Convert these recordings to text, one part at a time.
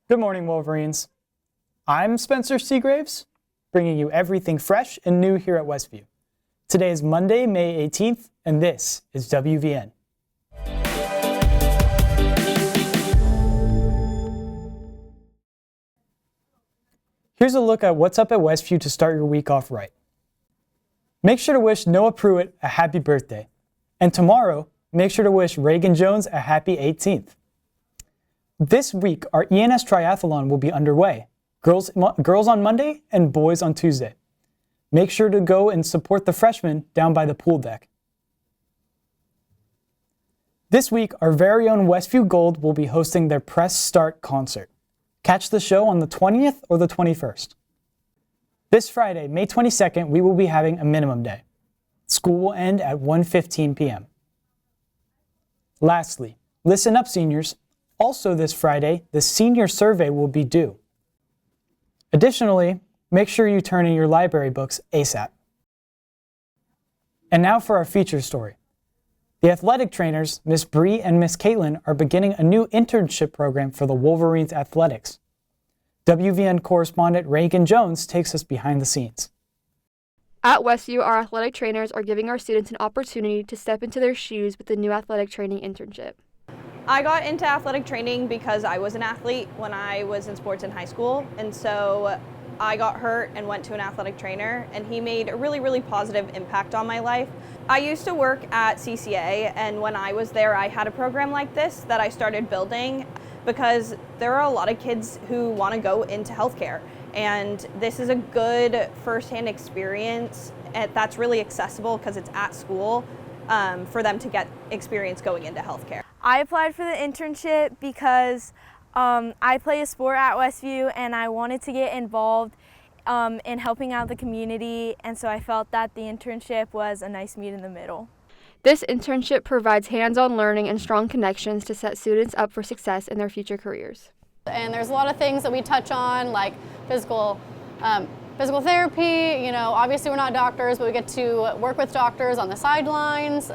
Good morning, Wolverines. I'm Spencer Seagraves, bringing you everything fresh and new here at Westview. Today is Monday, May 18th, and this is WVN. Here's a look at what's up at Westview to start your week off right. Make sure to wish Noah Pruitt a happy birthday. And tomorrow, make sure to wish Reagan Jones a happy 18th. This week, our ENS Triathlon will be underway. Girls on Monday and boys on Tuesday. Make sure to go and support the freshmen down by the pool deck. This week, our very own Westview Gold will be hosting their Press Start concert. Catch the show on the 20th or the 21st. This Friday, May 22nd, we will be having a minimum day. School will end at 1:15 p.m. Lastly, listen up, seniors. Also this Friday, the senior survey will be due. Additionally, make sure you turn in your library books ASAP. And now for our feature story. The athletic trainers, Miss Bree and Miss Caitlin, are beginning a new internship program for the Wolverines athletics. WVN correspondent Reagan Jones takes us behind the scenes. At Westview, our athletic trainers are giving our students an opportunity to step into their shoes with the new athletic training internship. I got into athletic training because I was an athlete when I was in sports in high school, and so I got hurt and went to an athletic trainer, and he made a really positive impact on my life. I used to work at CCA, and when I was there, I had a program like this that I started building because there are a lot of kids who want to go into healthcare, and this is a good firsthand experience that's really accessible because it's at school for them to get experience going into healthcare. I applied for the internship because I play a sport at Westview and I wanted to get involved in helping out the community, and so I felt that the internship was a nice meet in the middle. This internship provides hands-on learning and strong connections to set students up for success in their future careers. And there's a lot of things that we touch on, like physical therapy. You know, obviously we're not doctors, but we get to work with doctors on the sidelines.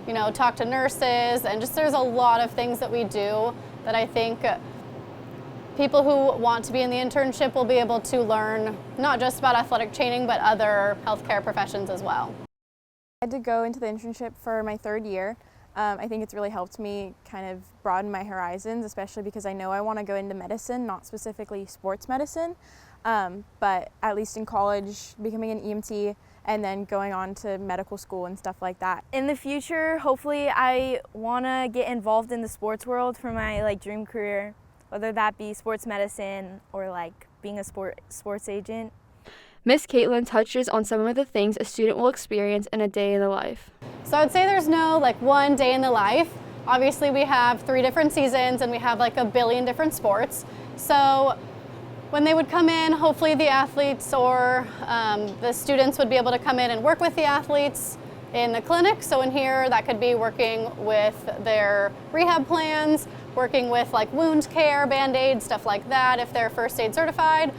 You know, talk to nurses, and just there's a lot of things that we do that I think people who want to be in the internship will be able to learn not just about athletic training, but other healthcare professions as well. I had to go into the internship for my third year. I think it's really helped me kind of broaden my horizons, especially because I know I want to go into medicine, not specifically sports medicine, but at least in college, becoming an EMT, and then going on to medical school and stuff like that. In the future, hopefully I want to get involved in the sports world for my dream career, whether that be sports medicine or being a sports agent. Miss Caitlin touches on some of the things a student will experience in a day in the life. So I would say there's no one day in the life. Obviously we have 3 different seasons and we have a billion different sports. So when they would come in, hopefully the athletes or the students would be able to come in and work with the athletes in the clinic. So in here, that could be working with their rehab plans, working with wound care, Band-Aids, stuff like that, if they're first aid certified.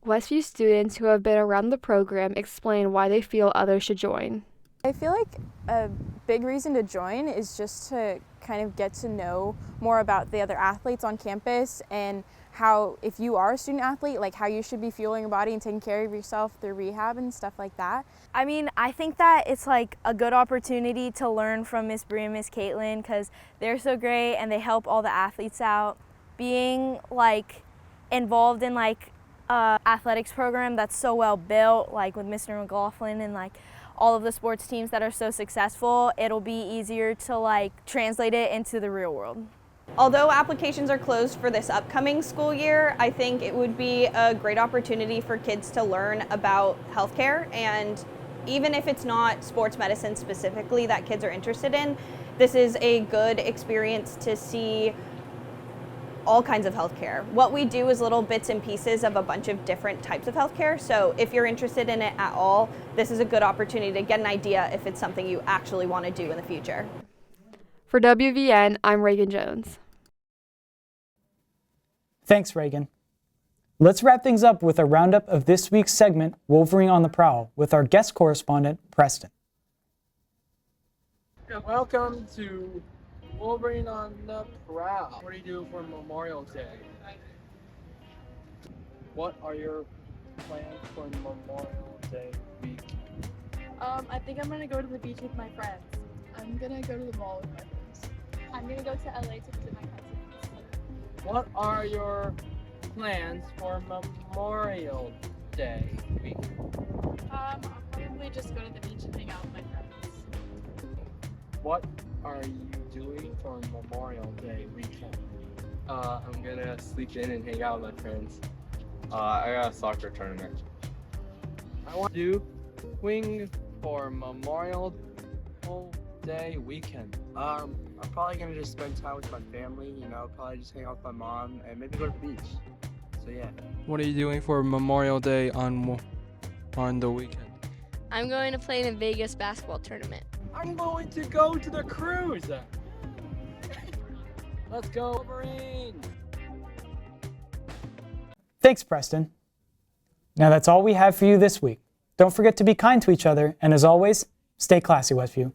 Westview students who have been around the program explain why they feel others should join. I feel like a big reason to join is just to kind of get to know more about the other athletes on campus, and how, if you are a student athlete, how you should be fueling your body and taking care of yourself through rehab and stuff like that. I mean, I think that it's a good opportunity to learn from Miss Bree and Miss Caitlin because they're so great and they help all the athletes out. Being involved in athletics program that's so well built, with Mr. McLaughlin and all of the sports teams that are so successful, it'll be easier to translate it into the real world. Although applications are closed for this upcoming school year, I think it would be a great opportunity for kids to learn about healthcare, and even if it's not sports medicine specifically that kids are interested in, this is a good experience to see all kinds of healthcare. What we do is little bits and pieces of a bunch of different types of healthcare, so if you're interested in it at all, this is a good opportunity to get an idea if it's something you actually want to do in the future. For WVN, I'm Reagan Jones. Thanks, Reagan. Let's wrap things up with a roundup of this week's segment, Wolverine on the Prowl, with our guest correspondent, Preston. Welcome to Wolverine on the prowl. What do you do for Memorial Day? What are your plans for Memorial Day week? I think I'm gonna go to the beach with my friends. I'm gonna go to the mall with my friends. I'm gonna go to LA to visit my cousins. What are your plans for Memorial Day week? I'll probably just go to the beach and hang out with my friends. What are you doing for Memorial Day weekend? I'm gonna sleep in and hang out with my friends. I got a soccer tournament. I want to do wing for Memorial Day weekend. I'm probably gonna just spend time with my family, probably just hang out with my mom and maybe go to the beach. So yeah. What are you doing for Memorial Day on the weekend? I'm going to play in a Vegas basketball tournament. I'm going to go to the cruise. Let's go, Wolverine! Thanks, Preston. Now that's all we have for you this week. Don't forget to be kind to each other, and as always, stay classy, Westview.